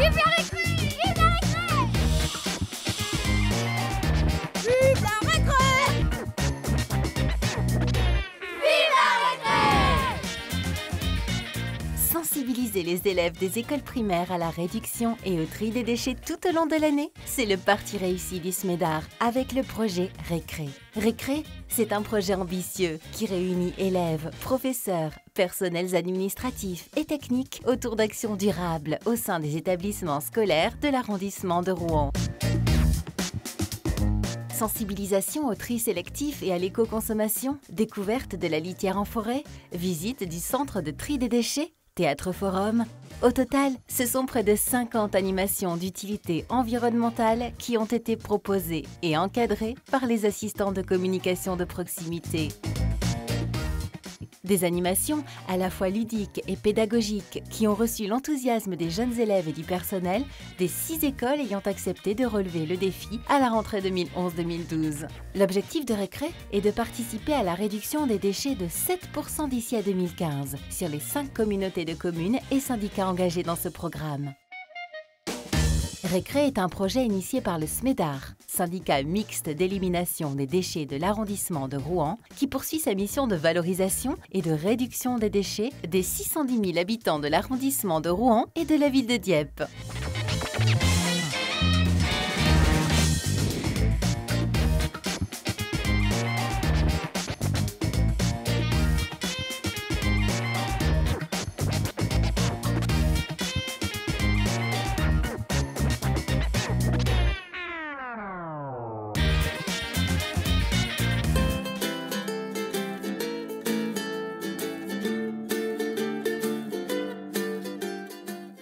Vive la récré! Vive la récré! Vive la récré! Vive la récré! Sensibiliser les élèves des écoles primaires à la réduction et au tri des déchets tout au long de l'année, c'est le parti réussi du SMEDAR avec le projet Récré. Récré, c'est un projet ambitieux qui réunit élèves, professeurs, personnels administratifs et techniques autour d'actions durables au sein des établissements scolaires de l'arrondissement de Rouen. Sensibilisation au tri sélectif et à l'éco-consommation, découverte de la litière en forêt, visite du centre de tri des déchets, théâtre-forum. Au total, ce sont près de 50 animations d'utilité environnementale qui ont été proposées et encadrées par les assistants de communication de proximité. Des animations à la fois ludiques et pédagogiques qui ont reçu l'enthousiasme des jeunes élèves et du personnel des 6 écoles ayant accepté de relever le défi à la rentrée 2011-2012. L'objectif de Récré est de participer à la réduction des déchets de 7% d'ici à 2015 sur les 5 communautés de communes et syndicats engagés dans ce programme. Récré est un projet initié par le SMEDAR, syndicat mixte d'élimination des déchets de l'arrondissement de Rouen, qui poursuit sa mission de valorisation et de réduction des déchets des 610 000 habitants de l'arrondissement de Rouen et de la ville de Dieppe.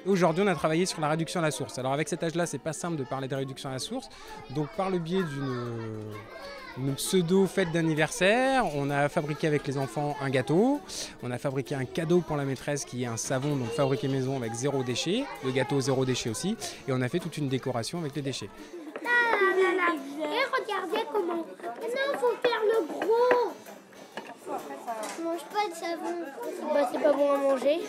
Aujourd'hui, on a travaillé sur la réduction à la source. Alors avec cet âge-là, c'est pas simple de parler de réduction à la source. Donc par le biais d'une pseudo-fête d'anniversaire, on a fabriqué avec les enfants un gâteau. On a fabriqué un cadeau pour la maîtresse qui est un savon, donc fabriqué maison avec 0 déchet. Le gâteau 0 déchet aussi. Et on a fait toute une décoration avec les déchets. Et regardez comment. Maintenant, il faut faire le gros. Je mange pas de savon. Bah, c'est pas bon à manger.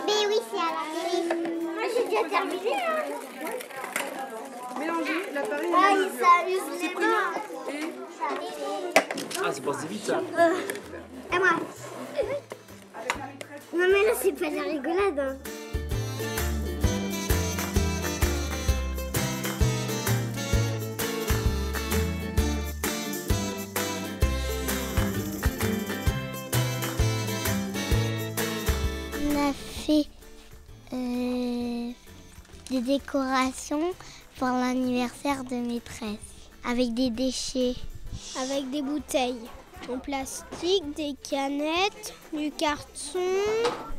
Mais oui, c'est à la télé. Moi, j'ai déjà terminé. Mélangez la farine. Ah, il s'amuse les mains. Ah, c'est passé vite ça. Et moi. Non, mais là, c'est pas de la rigolade. Hein. On a fait des décorations pour l'anniversaire de maîtresse avec des déchets. Avec des bouteilles en plastique, des canettes, du carton.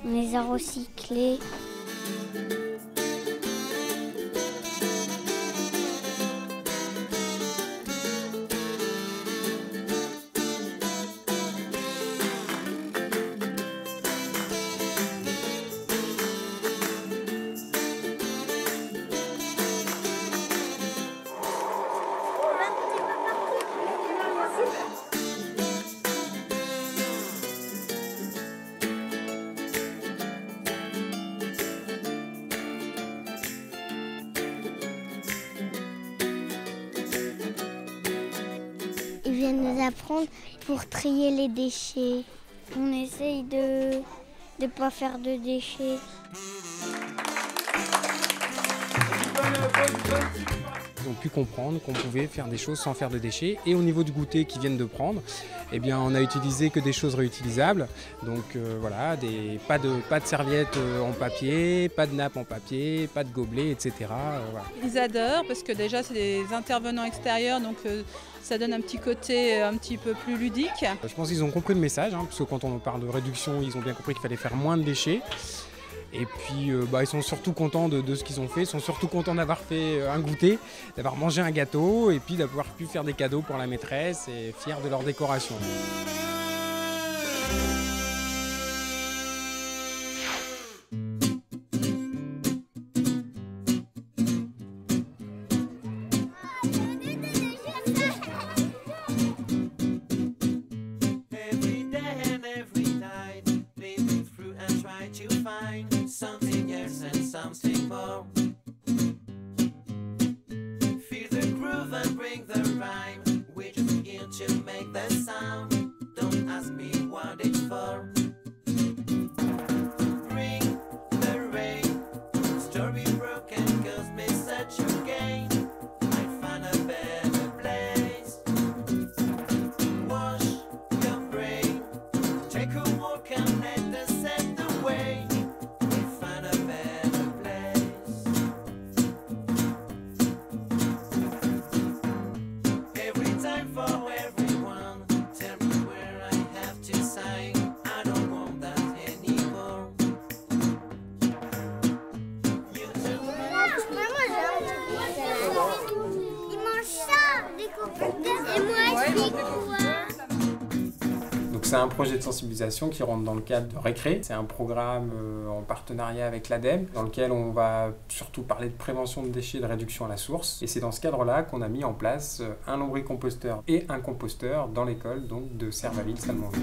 On les a recyclés. Ils viennent nous apprendre pour trier les déchets. On essaye de ne pas faire de déchets. Ils ont pu comprendre qu'on pouvait faire des choses sans faire de déchets. Et au niveau du goûter qu'ils viennent de prendre, eh bien, on a utilisé que des choses réutilisables. Donc voilà, pas de serviettes en papier, pas de nappes en papier, pas de gobelets, etc. Voilà. Ils adorent parce que déjà c'est des intervenants extérieurs, donc ça donne un petit côté un petit peu plus ludique. Je pense qu'ils ont compris le message, parce que quand on parle de réduction, ils ont bien compris qu'il fallait faire moins de déchets. Et puis ils sont surtout contents de ce qu'ils ont fait, ils sont surtout contents d'avoir fait un goûter, d'avoir mangé un gâteau et puis d'avoir pu faire des cadeaux pour la maîtresse et fiers de leur décoration. c'est un projet de sensibilisation qui rentre dans le cadre de Récré. C'est un programme en partenariat avec l'ADEME dans lequel on va surtout parler de prévention de déchets et de réduction à la source. Et c'est dans ce cadre-là qu'on a mis en place un lombricomposteur et un composteur dans l'école donc de Servaville-Salmonville.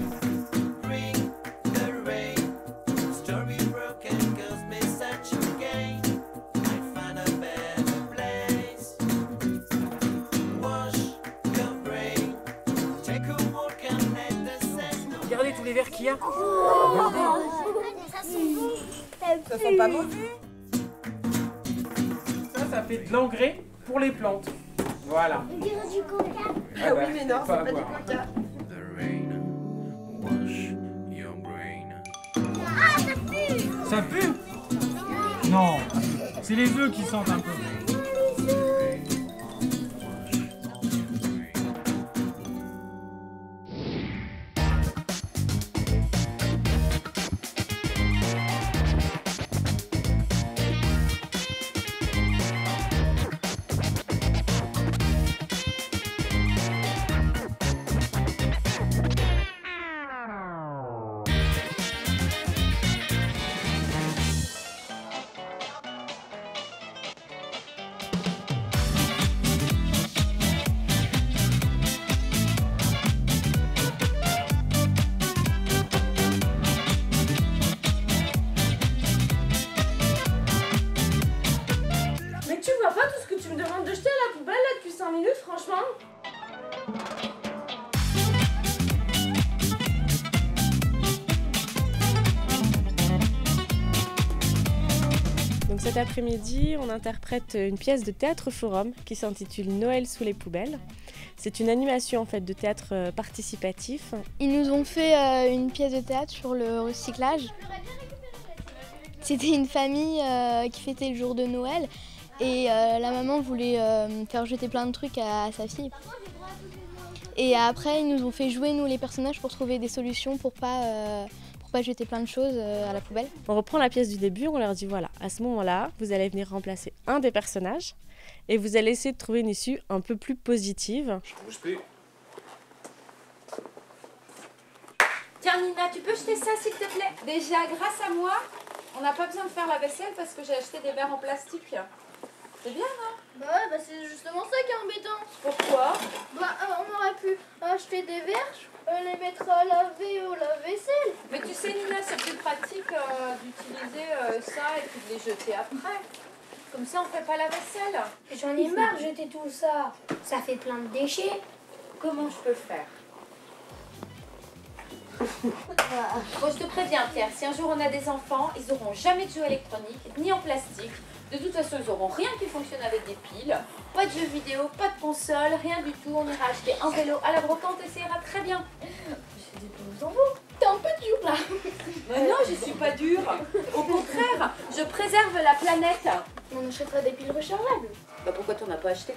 Regardez tous les verres qu'il y a. Regardez. Ça sent pas mauvais. Ça fait de l'engrais pour les plantes. Voilà. Ah oui, mais non, c'est pas du coca. Ça pue? Non, c'est les œufs qui sentent un peu. De jeter à la poubelle là depuis 5 minutes, franchement. Donc cet après-midi, on interprète une pièce de théâtre forum qui s'intitule Noël sous les poubelles. C'est une animation en fait de théâtre participatif. Ils nous ont fait une pièce de théâtre sur le recyclage. C'était une famille qui fêtait le jour de Noël. Et la maman voulait faire jeter plein de trucs à sa fille. Et après, ils nous ont fait jouer, nous, les personnages, pour trouver des solutions pour pas jeter plein de choses à la poubelle. On reprend la pièce du début, on leur dit voilà, à ce moment-là, vous allez venir remplacer un des personnages et vous allez essayer de trouver une issue un peu plus positive. Je bouge plus. Tiens Nina, tu peux jeter ça s'il te plaît? Déjà, grâce à moi, on n'a pas besoin de faire la vaisselle parce que j'ai acheté des verres en plastique. C'est bien, non? Bah ouais, bah c'est justement ça qui est embêtant. Pourquoi? Bah on aurait pu acheter des verres, les mettre à laver au lave-vaisselle. Mais tu sais Nina, c'est plus pratique d'utiliser ça et puis de les jeter après. Comme ça on fait pas la vaisselle. J'en ai marre de jeter tout ça. Ça fait plein de déchets. Comment je peux faire? Bon, je te préviens Pierre, si un jour on a des enfants, ils n'auront jamais de jouets électroniques, ni en plastique. De toute façon, ils n'auront rien qui fonctionne avec des piles, pas de jeux vidéo, pas de console, rien du tout. On ira acheter un vélo à la brocante et ça ira très bien. J'ai des bons enfants. T'es un peu dur là. Mais non, je suis pas dure. Au contraire, je préserve la planète. On achètera des piles rechargeables. Bah pourquoi t'en as pas acheté?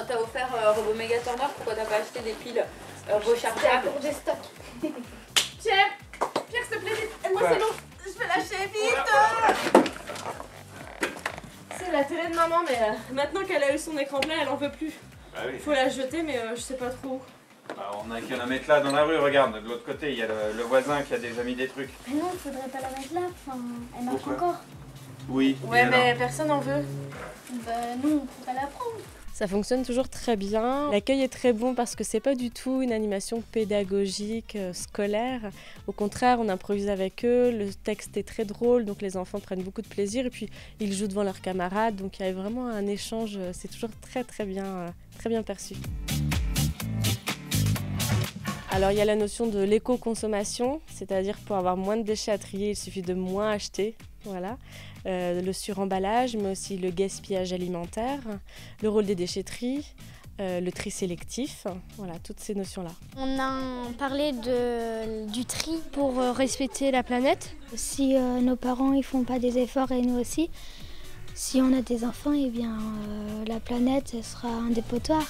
T'as offert Robot Mega Turner, pourquoi t'as pas acheté des piles rechargeables? Pour des stocks. Pierre, s'il te plaît, aide-moi, c'est long. Je vais lâcher vite. C'est la télé de maman, mais maintenant qu'elle a eu son écran plat, elle en veut plus. Bah oui. Faut la jeter, mais je sais pas trop où. Bah, on a qu'à la mettre là dans la rue, regarde, de l'autre côté, il y a le voisin qui a déjà mis des trucs. Mais non, il faudrait pas la mettre là, enfin, elle marche Pourquoi? encore. Oui. Ouais, mais personne en veut. Bah nous, on pourrait la prendre. Ça fonctionne toujours très bien. L'accueil est très bon parce que c'est pas du tout une animation pédagogique, scolaire. Au contraire, on improvise avec eux, le texte est très drôle, donc les enfants prennent beaucoup de plaisir et puis ils jouent devant leurs camarades, donc il y a vraiment un échange, c'est toujours très bien perçu. Alors il y a la notion de l'éco-consommation, c'est-à-dire pour avoir moins de déchets à trier, il suffit de moins acheter. Voilà. Le suremballage, mais aussi le gaspillage alimentaire, le rôle des déchetteries, le tri sélectif, voilà, toutes ces notions-là. On a parlé du tri pour respecter la planète. Si nos parents ils font pas des efforts et nous aussi, si on a des enfants, eh bien la planète sera un dépotoir.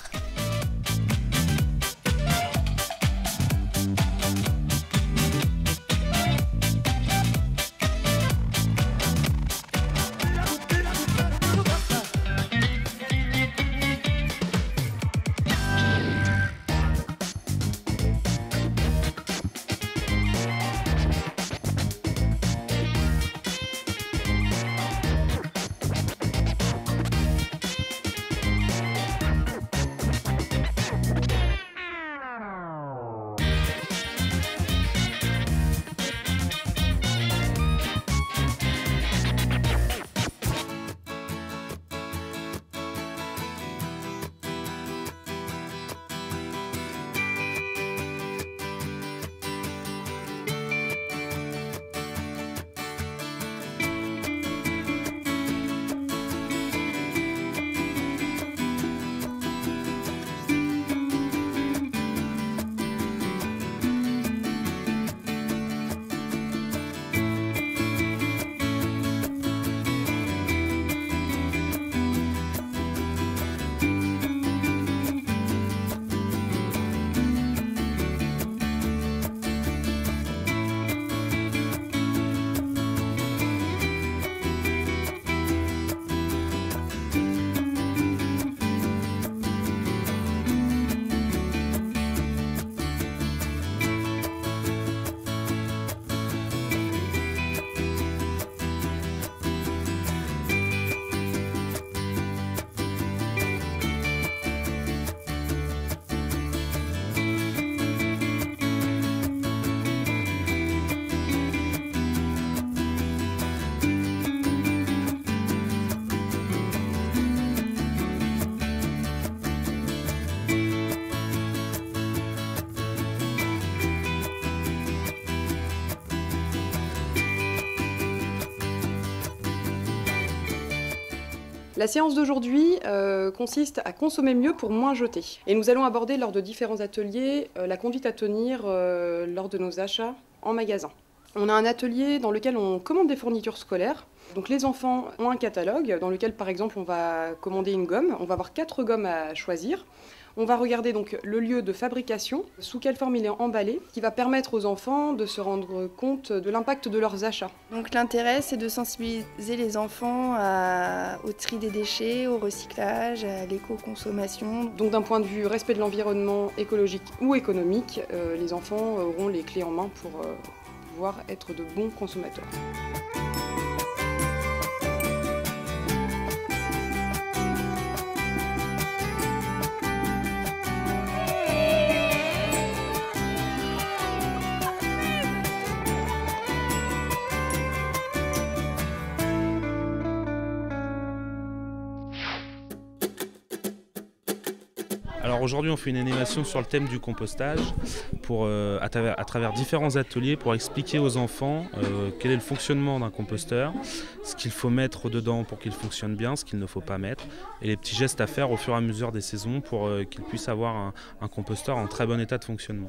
La séance d'aujourd'hui consiste à consommer mieux pour moins jeter. Et nous allons aborder lors de différents ateliers la conduite à tenir lors de nos achats en magasin. On a un atelier dans lequel on commande des fournitures scolaires. Donc les enfants ont un catalogue dans lequel par exemple on va commander une gomme. On va avoir 4 gommes à choisir. On va regarder donc le lieu de fabrication, sous quelle forme il est emballé, qui va permettre aux enfants de se rendre compte de l'impact de leurs achats. Donc l'intérêt, c'est de sensibiliser les enfants au tri des déchets, au recyclage, à l'éco-consommation. Donc d'un point de vue respect de l'environnement écologique ou économique, les enfants auront les clés en main pour pouvoir être de bons consommateurs. Alors aujourd'hui on fait une animation sur le thème du compostage à travers différents ateliers pour expliquer aux enfants quel est le fonctionnement d'un composteur, ce qu'il faut mettre dedans pour qu'il fonctionne bien, ce qu'il ne faut pas mettre et les petits gestes à faire au fur et à mesure des saisons pour qu'ils puissent avoir un composteur en très bon état de fonctionnement.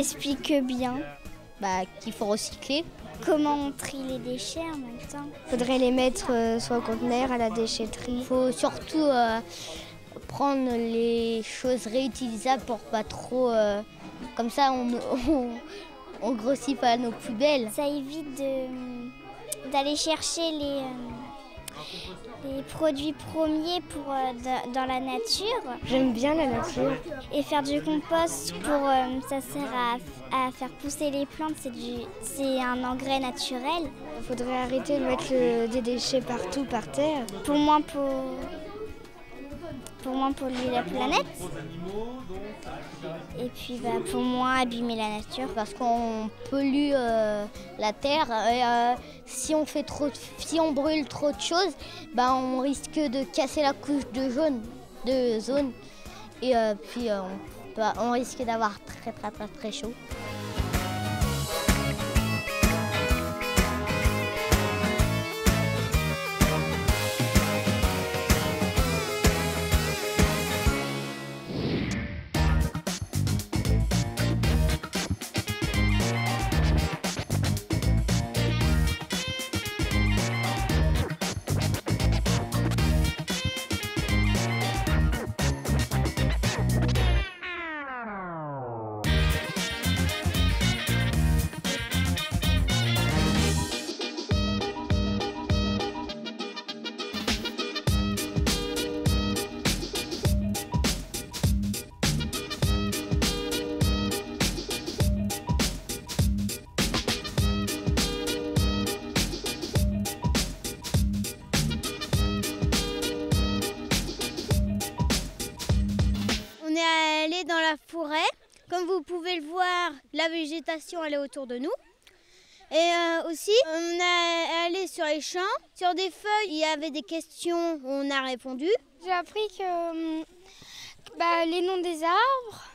Explique bien qu'il faut recycler. Comment on trie les déchets en même temps. Faudrait les mettre sur le conteneur à la déchetterie. Il faut surtout prendre les choses réutilisables pour pas trop... comme ça on grossit pas nos poubelles. Ça évite d'aller chercher les produits premiers dans la nature. J'aime bien la nature. Et faire du compost ça sert à faire pousser les plantes, c'est un engrais naturel. Il faudrait arrêter de mettre des déchets partout par terre. Pour moins polluer la planète. Et puis pour moins abîmer la nature. Parce qu'on pollue la terre. Et, si on brûle trop de choses, on risque de casser la couche d'ozone. Et puis on risque d'avoir très chaud. Dans la forêt, comme vous pouvez le voir, la végétation elle est autour de nous. Et aussi, on est allé sur les champs, sur des feuilles, il y avait des questions, on a répondu. J'ai appris que les noms des arbres,